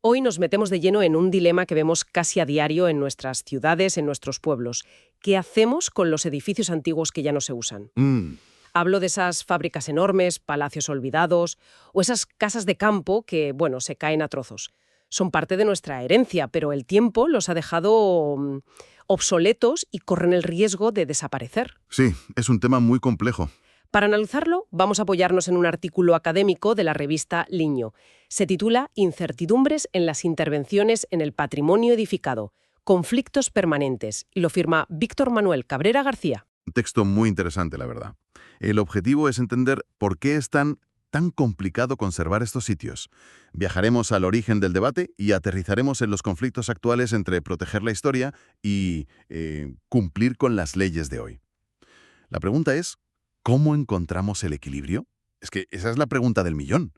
Hoy nos metemos de lleno en un dilema que vemos casi a diario en nuestras ciudades, en nuestros pueblos. ¿Qué hacemos con los edificios antiguos que ya no se usan? Hablo de esas fábricas enormes, palacios olvidados, o esas casas de campo que, bueno, se caen a trozos. Son parte de nuestra herencia, pero el tiempo los ha dejado obsoletos y corren el riesgo de desaparecer. Sí, es un tema muy complejo. Para analizarlo, vamos a apoyarnos en un artículo académico de la revista Liño. Se titula Incertidumbres en las intervenciones en el patrimonio edificado, conflictos permanentes, y lo firma Víctor Manuel Cabrera García. Un texto muy interesante, la verdad. El objetivo es entender por qué es tan complicado conservar estos sitios. Viajaremos al origen del debate y aterrizaremos en los conflictos actuales entre proteger la historia y cumplir con las leyes de hoy. La pregunta es, ¿cómo encontramos el equilibrio? Es que esa es la pregunta del millón.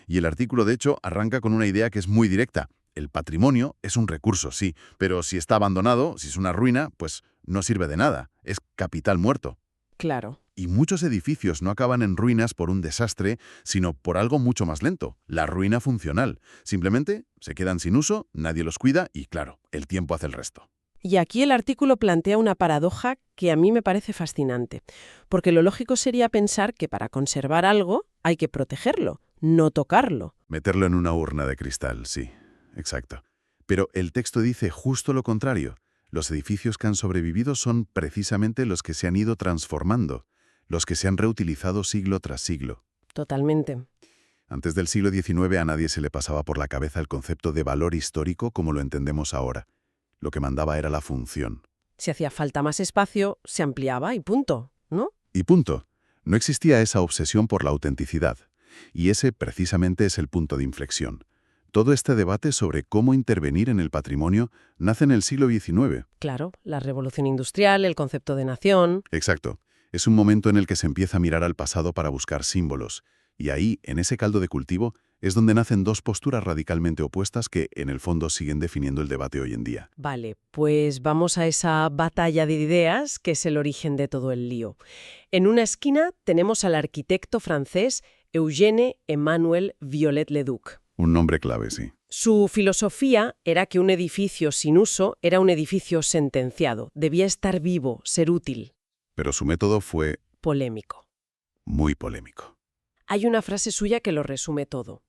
Y el artículo, de hecho, arranca con una idea que es muy directa. El patrimonio es un recurso, sí, pero si está abandonado, si es una ruina, pues no sirve de nada. Es capital muerto. Claro. Y muchos edificios no acaban en ruinas por un desastre, sino por algo mucho más lento, la ruina funcional. Simplemente se quedan sin uso, nadie los cuida y, claro, el tiempo hace el resto. Y aquí el artículo plantea una paradoja que a mí me parece fascinante, porque lo lógico sería pensar que para conservar algo hay que protegerlo, no tocarlo. Meterlo en una urna de cristal, sí, exacto. Pero el texto dice justo lo contrario. Los edificios que han sobrevivido son precisamente los que se han ido transformando, los que se han reutilizado siglo tras siglo. Totalmente. Antes del siglo XIX a nadie se le pasaba por la cabeza el concepto de valor histórico como lo entendemos ahora. Lo que mandaba era la función. Si hacía falta más espacio, se ampliaba y punto, ¿no? Y punto. No existía esa obsesión por la autenticidad. Y ese precisamente es el punto de inflexión. Todo este debate sobre cómo intervenir en el patrimonio nace en el siglo XIX. Claro, la revolución industrial, el concepto de nación. Exacto. Es un momento en el que se empieza a mirar al pasado para buscar símbolos. Y ahí, en ese caldo de cultivo, es donde nacen dos posturas radicalmente opuestas que, en el fondo, siguen definiendo el debate hoy en día. Vale, pues vamos a esa batalla de ideas que es el origen de todo el lío. En una esquina tenemos al arquitecto francés Eugène Emmanuel Viollet-le-Duc. Un nombre clave, sí. Su filosofía era que un edificio sin uso era un edificio sentenciado, debía estar vivo, ser útil. Pero su método fue Polémico. muy polémico. Hay una frase suya que lo resume todo.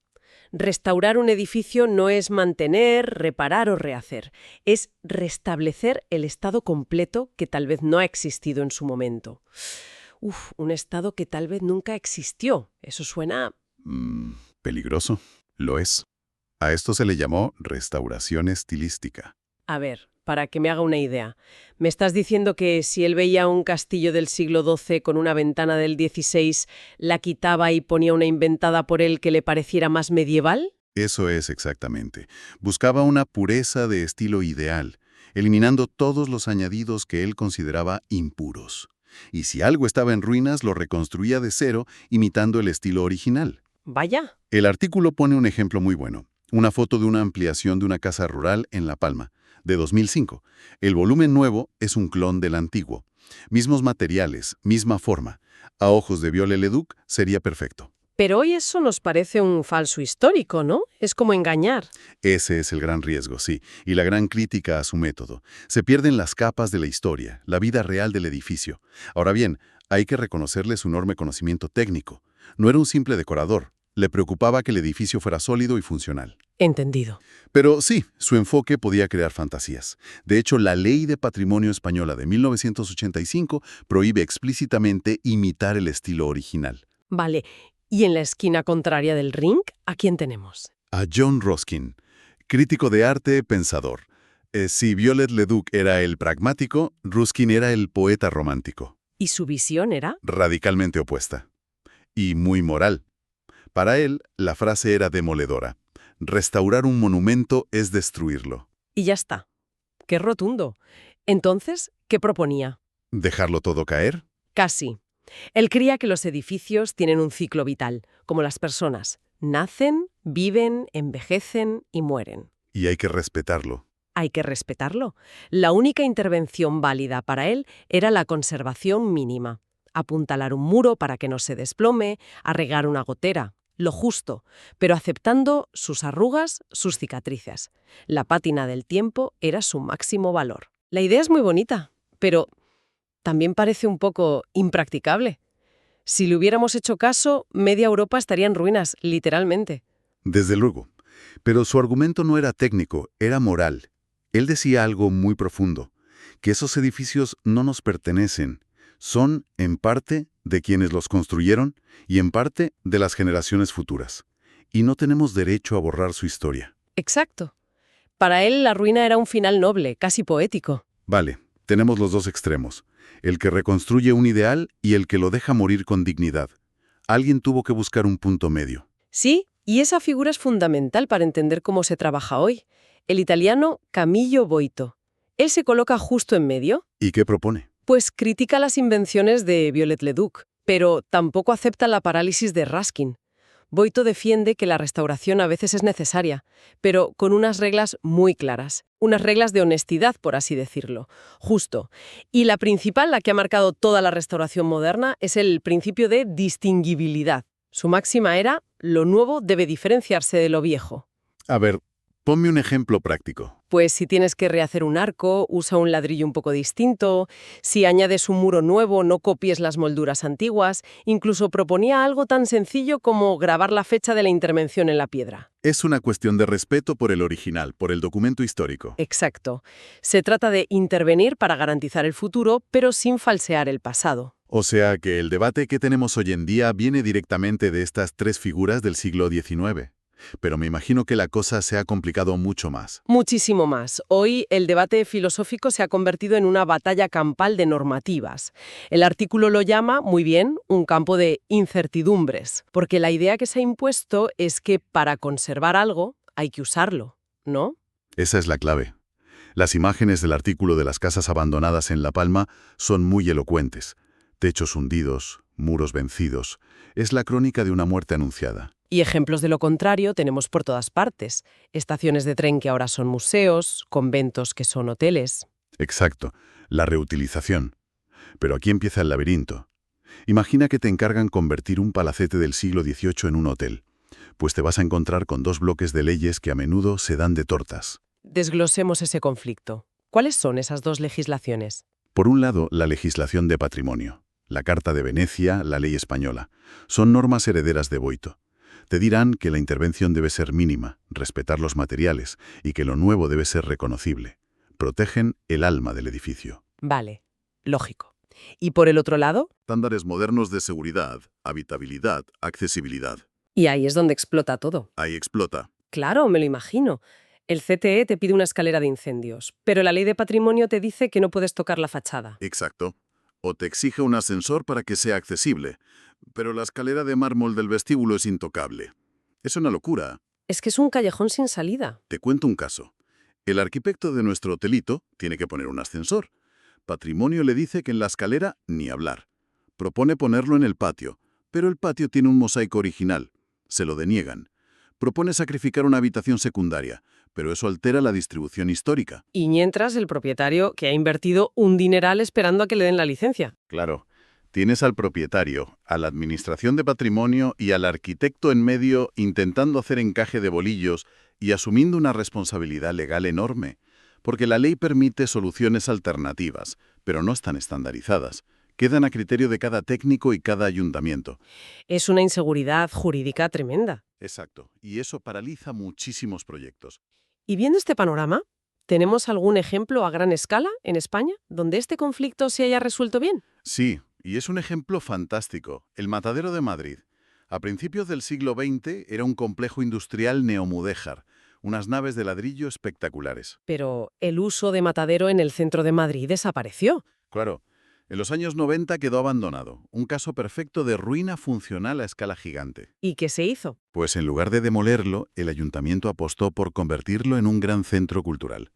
Restaurar un edificio no es mantener, reparar o rehacer, es restablecer el estado completo que tal vez no ha existido en su momento. Un estado que tal vez nunca existió. Eso suena... ¿Peligroso? Lo es. A esto se le llamó restauración estilística. A ver, para que me haga una idea. ¿Me estás diciendo que si él veía un castillo del siglo XII con una ventana del XVI, la quitaba y ponía una inventada por él que le pareciera más medieval? Eso es exactamente. Buscaba una pureza de estilo ideal, eliminando todos los añadidos que él consideraba impuros. Y si algo estaba en ruinas, lo reconstruía de cero, imitando el estilo original. Vaya. El artículo pone un ejemplo muy bueno. Una foto de una ampliación de una casa rural en La Palma, de 2005. El volumen nuevo es un clon del antiguo. Mismos materiales, misma forma. A ojos de Viollet-le-Duc sería perfecto. Pero hoy eso nos parece un falso histórico, ¿no? Es como engañar. Ese es el gran riesgo, sí, y la gran crítica a su método. Se pierden las capas de la historia, la vida real del edificio. Ahora bien, hay que reconocerle su enorme conocimiento técnico. No era un simple decorador. Le preocupaba que el edificio fuera sólido y funcional. Entendido. Pero sí, su enfoque podía crear fantasías. De hecho, la Ley de Patrimonio Española de 1985 prohíbe explícitamente imitar el estilo original. Vale, y en la esquina contraria del ring, ¿a quién tenemos? A John Ruskin, crítico de arte, pensador. Si Viollet-le-Duc era el pragmático, Ruskin era el poeta romántico. ¿Y su visión era? Radicalmente opuesta. Y muy moral. Para él, la frase era demoledora. Restaurar un monumento es destruirlo. Y ya está. ¡Qué rotundo! Entonces, ¿qué proponía? ¿Dejarlo todo caer? Casi. Él creía que los edificios tienen un ciclo vital, como las personas. Nacen, viven, envejecen y mueren. Y hay que respetarlo. Hay que respetarlo. La única intervención válida para él era la conservación mínima. Apuntalar un muro para que no se desplome, arregar una gotera. lo justo, pero aceptando sus arrugas, sus cicatrices. La pátina del tiempo era su máximo valor. La idea es muy bonita, pero también parece un poco impracticable. Si le hubiéramos hecho caso, media Europa estaría en ruinas, literalmente. Desde luego. Pero su argumento no era técnico, era moral. Él decía algo muy profundo, que esos edificios no nos pertenecen. Son, en parte, de quienes los construyeron y, en parte, de las generaciones futuras. Y no tenemos derecho a borrar su historia. Exacto. Para él, la ruina era un final noble, casi poético. Vale, tenemos los dos extremos. El que reconstruye un ideal y el que lo deja morir con dignidad. Alguien tuvo que buscar un punto medio. Sí, y esa figura es fundamental para entender cómo se trabaja hoy. El italiano Camillo Boito. Él se coloca justo en medio. ¿Y qué propone? Pues critica las invenciones de Viollet-le-Duc, pero tampoco acepta la parálisis de Ruskin. Boito defiende que la restauración a veces es necesaria, pero con unas reglas muy claras, unas reglas de honestidad, por así decirlo, justo. Y la principal, la que ha marcado toda la restauración moderna, es el principio de distinguibilidad. Su máxima era, lo nuevo debe diferenciarse de lo viejo. A ver, ponme un ejemplo práctico. Pues si tienes que rehacer un arco, usa un ladrillo un poco distinto. Si añades un muro nuevo, no copies las molduras antiguas. Incluso proponía algo tan sencillo como grabar la fecha de la intervención en la piedra. Es una cuestión de respeto por el original, por el documento histórico. Exacto. Se trata de intervenir para garantizar el futuro, pero sin falsear el pasado. O sea que el debate que tenemos hoy en día viene directamente de estas tres figuras del siglo XIX. Pero me imagino que la cosa se ha complicado mucho más. Muchísimo más. Hoy el debate filosófico se ha convertido en una batalla campal de normativas. El artículo lo llama, muy bien, un campo de incertidumbres, porque la idea que se ha impuesto es que para conservar algo hay que usarlo, ¿no? Esa es la clave. Las imágenes del artículo de las casas abandonadas en La Palma son muy elocuentes. Techos hundidos, muros vencidos. Es la crónica de una muerte anunciada. Y ejemplos de lo contrario tenemos por todas partes. Estaciones de tren que ahora son museos, conventos que son hoteles. Exacto, la reutilización. Pero aquí empieza el laberinto. Imagina que te encargan convertir un palacete del siglo XVIII en un hotel. Pues te vas a encontrar con dos bloques de leyes que a menudo se dan de tortas. Desglosemos ese conflicto. ¿Cuáles son esas dos legislaciones? Por un lado, la legislación de patrimonio. La Carta de Venecia, la ley española. Son normas herederas de Boito. Te dirán que la intervención debe ser mínima, respetar los materiales y que lo nuevo debe ser reconocible. Protegen el alma del edificio. Vale, lógico. ¿Y por el otro lado? Estándares modernos de seguridad, habitabilidad, accesibilidad. Y ahí es donde explota todo. Ahí explota. Claro, me lo imagino. El CTE te pide una escalera de incendios, pero la ley de patrimonio te dice que no puedes tocar la fachada. Exacto. O te exige un ascensor para que sea accesible, pero la escalera de mármol del vestíbulo es intocable. Es una locura. Es que es un callejón sin salida. Te cuento un caso. El arquitecto de nuestro hotelito tiene que poner un ascensor. Patrimonio le dice que en la escalera ni hablar. Propone ponerlo en el patio, pero el patio tiene un mosaico original. Se lo deniegan. Propone sacrificar una habitación secundaria, pero eso altera la distribución histórica. Y mientras el propietario, que ha invertido un dineral esperando a que le den la licencia. Claro. Tienes al propietario, a la administración de patrimonio y al arquitecto en medio intentando hacer encaje de bolillos y asumiendo una responsabilidad legal enorme, porque la ley permite soluciones alternativas, pero no están estandarizadas. Quedan a criterio de cada técnico y cada ayuntamiento. Es una inseguridad jurídica tremenda. Exacto, y eso paraliza muchísimos proyectos. Y viendo este panorama, ¿tenemos algún ejemplo a gran escala en España donde este conflicto se haya resuelto bien? Sí, y es un ejemplo fantástico, el Matadero de Madrid. A principios del siglo XX era un complejo industrial neomudéjar, unas naves de ladrillo espectaculares. Pero el uso de matadero en el centro de Madrid desapareció. Claro, en los años 90 quedó abandonado, un caso perfecto de ruina funcional a escala gigante. ¿Y qué se hizo? Pues en lugar de demolerlo, el ayuntamiento apostó por convertirlo en un gran centro cultural.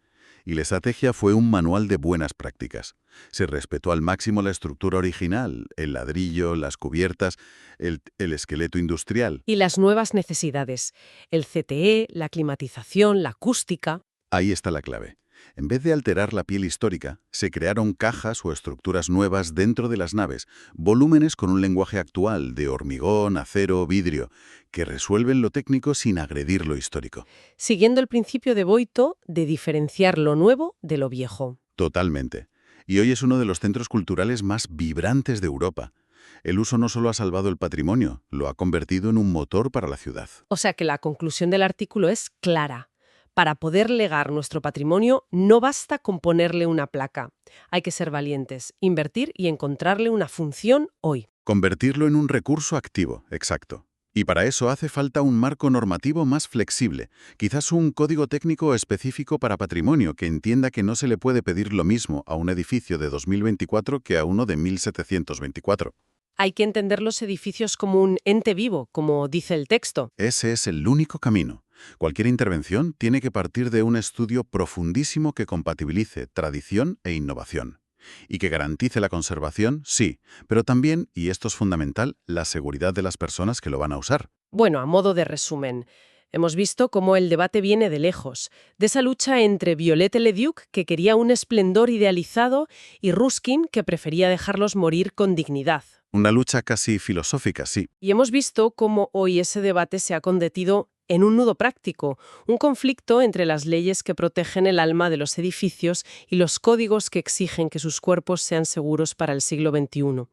Y la estrategia fue un manual de buenas prácticas. Se respetó al máximo la estructura original, el ladrillo, las cubiertas, el esqueleto industrial. Y las nuevas necesidades, el CTE, la climatización, la acústica. Ahí está la clave. En vez de alterar la piel histórica, se crearon cajas o estructuras nuevas dentro de las naves, volúmenes con un lenguaje actual de hormigón, acero, vidrio, que resuelven lo técnico sin agredir lo histórico. Siguiendo el principio de Boito de diferenciar lo nuevo de lo viejo. Totalmente. Y hoy es uno de los centros culturales más vibrantes de Europa. El uso no solo ha salvado el patrimonio, lo ha convertido en un motor para la ciudad. O sea que la conclusión del artículo es clara. Para poder legar nuestro patrimonio no basta con ponerle una placa. Hay que ser valientes, invertir y encontrarle una función hoy. Convertirlo en un recurso activo, exacto. Y para eso hace falta un marco normativo más flexible, quizás un código técnico específico para patrimonio que entienda que no se le puede pedir lo mismo a un edificio de 2024 que a uno de 1724. Hay que entender los edificios como un ente vivo, como dice el texto. Ese es el único camino. Cualquier intervención tiene que partir de un estudio profundísimo que compatibilice tradición e innovación. Y que garantice la conservación, sí, pero también, y esto es fundamental, la seguridad de las personas que lo van a usar. Bueno, a modo de resumen, hemos visto cómo el debate viene de lejos, de esa lucha entre Violette Leduc, que quería un esplendor idealizado, y Ruskin, que prefería dejarlos morir con dignidad. Una lucha casi filosófica, sí. Y hemos visto cómo hoy ese debate se ha convertido en un nudo práctico, un conflicto entre las leyes que protegen el alma de los edificios y los códigos que exigen que sus cuerpos sean seguros para el siglo XXI.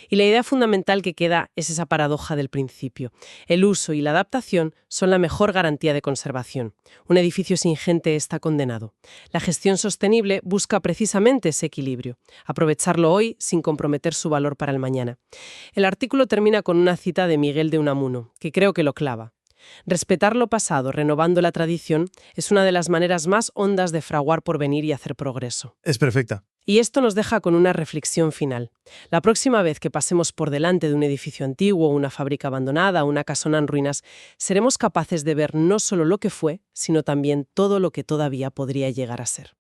Y la idea fundamental que queda es esa paradoja del principio. El uso y la adaptación son la mejor garantía de conservación. Un edificio sin gente está condenado. La gestión sostenible busca precisamente ese equilibrio, aprovecharlo hoy sin comprometer su valor para el mañana. El artículo termina con una cita de Miguel de Unamuno, que creo que lo clava. Respetar lo pasado, renovando la tradición, es una de las maneras más hondas de fraguar porvenir y hacer progreso. Es perfecta. Y esto nos deja con una reflexión final. La próxima vez que pasemos por delante de un edificio antiguo, una fábrica abandonada, una casona en ruinas, seremos capaces de ver no solo lo que fue, sino también todo lo que todavía podría llegar a ser.